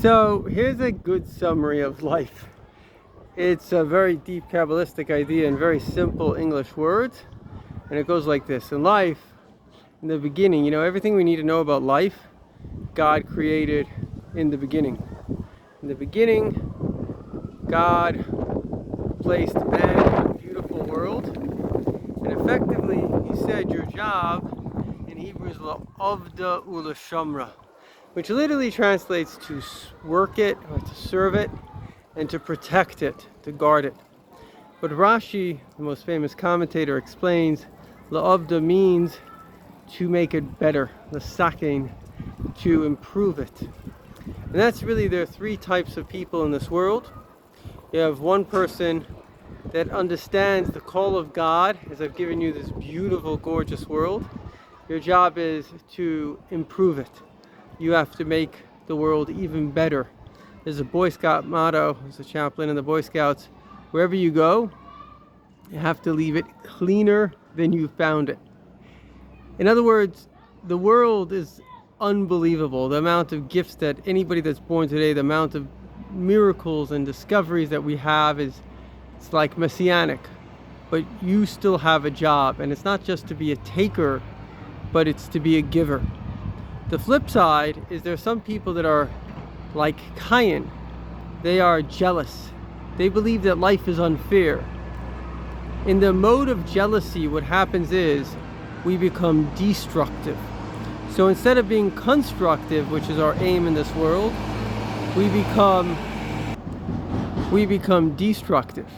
So here's a good summary of life. It's a very deep Kabbalistic idea in very simple English words. And it goes like this. In life, in the beginning, everything we need to know about life, God created in the beginning. In the beginning, God placed man in a beautiful world. And effectively, he said your job in Hebrew is la'avda u'lashamra, which literally translates to work it or to serve it and to protect it, to guard it. But Rashi, the most famous commentator, explains la'avda means to make it better, l'sakein, to improve it. And that's really, there are three types of people in this world. You have one person that understands the call of God, as I've given you this beautiful, gorgeous world. Your job is to improve it. You have to make the world even better. There's a Boy Scout motto, as a chaplain in the Boy Scouts, wherever you go, you have to leave it cleaner than you found it. In other words, the world is unbelievable. The amount of gifts that anybody that's born today, the amount of miracles and discoveries that we have it's like messianic. But you still have a job, and it's not just to be a taker, but it's to be a giver. The flip side is there are some people that are like Cain. They are jealous. They believe that life is unfair. In the mode of jealousy, what happens is we become destructive. So instead of being constructive, which is our aim in this world, we become destructive.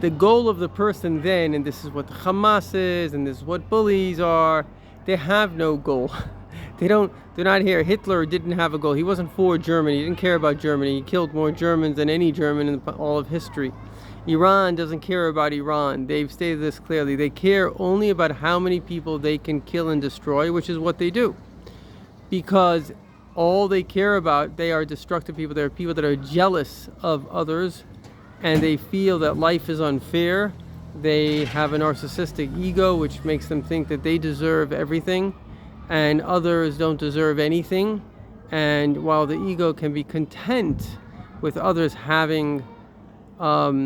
The goal of the person then, and this is what the Hamas is, and this is what bullies are, they have no goal. They're not here. Hitler didn't have a goal. He wasn't for Germany. He didn't care about Germany. He killed more Germans than any German in all of history. Iran doesn't care about Iran. They've stated this clearly. They care only about how many people they can kill and destroy, which is what they do. Because all they care about, they are destructive people. They are people that are jealous of others, and they feel that life is unfair. They have a narcissistic ego, which makes them think that they deserve everything and others don't deserve anything. And while the ego can be content with others having, but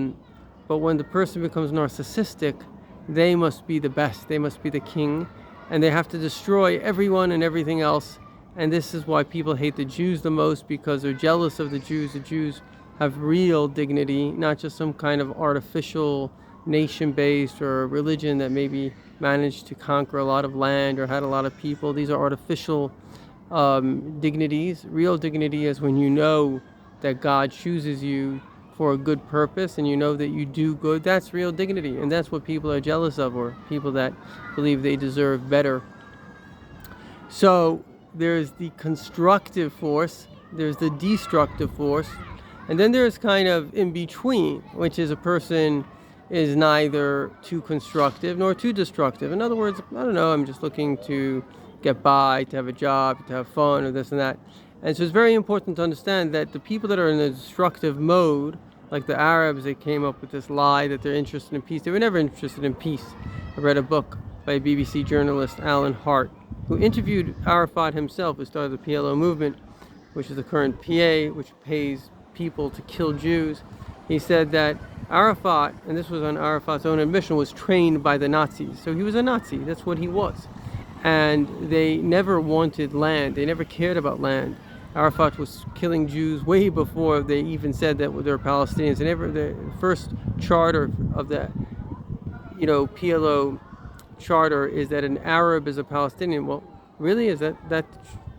when the person becomes narcissistic, they must be the best, they must be the king, and they have to destroy everyone and everything else. And this is why people hate the Jews the most, because they're jealous of the Jews. The Jews have real dignity, not just some kind of artificial nation-based or religion that maybe managed to conquer a lot of land or had a lot of people. These are artificial dignities. Real dignity is when you know that God chooses you for a good purpose and you know that you do good. That's real dignity, and that's what people are jealous of, or people that believe they deserve better. So there's the constructive force, there's the destructive force, and then there's kind of in between, which is a person is neither too constructive nor too destructive. In other words, I don't know, I'm just looking to get by, to have a job, to have fun, or this and that. And so it's very important to understand that the people that are in a destructive mode, like the Arabs, they came up with this lie that they're interested in peace. They were never interested in peace. I read a book by a BBC journalist, Alan Hart, who interviewed Arafat himself, who started the PLO movement, which is the current PA, which pays people to kill Jews. He said that Arafat, and this was on Arafat's own admission, was trained by the Nazis. So he was a Nazi, that's what he was. And they never wanted land, they never cared about land. Arafat was killing Jews way before they even said that they were Palestinians. The first charter of the PLO charter is that an Arab is a Palestinian. Well, really, is that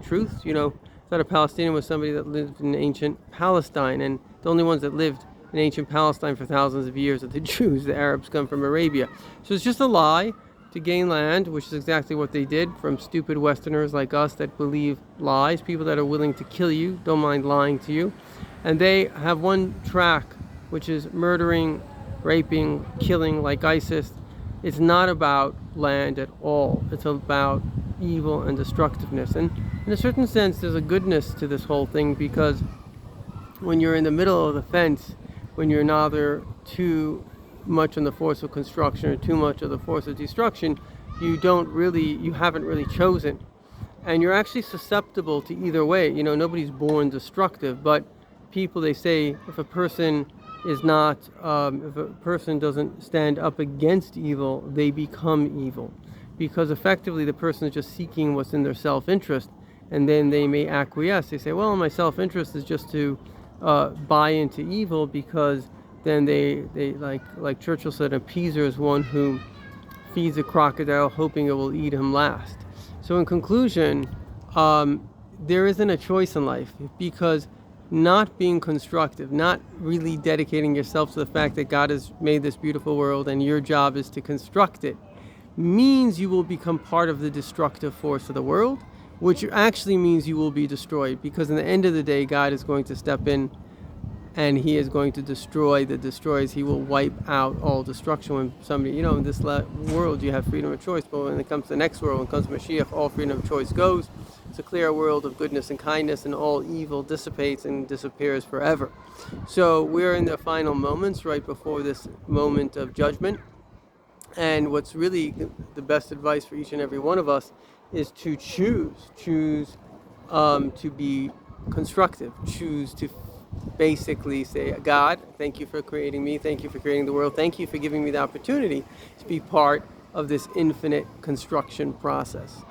truth? That a Palestinian was somebody that lived in ancient Palestine, and the only ones that lived in ancient Palestine for thousands of years are the Jews. The Arabs come from Arabia. So it's just a lie to gain land, which is exactly what they did from stupid Westerners like us that believe lies, people that are willing to kill you, don't mind lying to you. And they have one track, which is murdering, raping, killing, like ISIS. It's not about land at all. It's about evil and destructiveness. And in a certain sense, there's a goodness to this whole thing, because when you're in the middle of the fence, when you're neither too much on the force of construction or too much of the force of destruction, you haven't really chosen. And you're actually susceptible to either way. Nobody's born destructive, but people, they say, if a person doesn't stand up against evil, they become evil, because effectively the person is just seeking what's in their self-interest, and then they may acquiesce. They say, well, my self-interest is just to buy into evil, because then they like Churchill said, an appeaser is one who feeds a crocodile hoping it will eat him last. So in conclusion, there isn't a choice in life, because not being constructive, not really dedicating yourself to the fact that God has made this beautiful world and your job is to construct it, means you will become part of the destructive force of the world, which actually means you will be destroyed, because in the end of the day, God is going to step in and he is going to destroy the destroyers. He will wipe out all destruction. When somebody, in this world you have freedom of choice, but when it comes to the next world, when it comes to Mashiach, all freedom of choice goes. It's a clear world of goodness and kindness, and all evil dissipates and disappears forever. So we're in the final moments right before this moment of judgment. And what's really the best advice for each and every one of us is to choose to be constructive, choose to basically say, God, thank you for creating me, thank you for creating the world, thank you for giving me the opportunity to be part of this infinite construction process.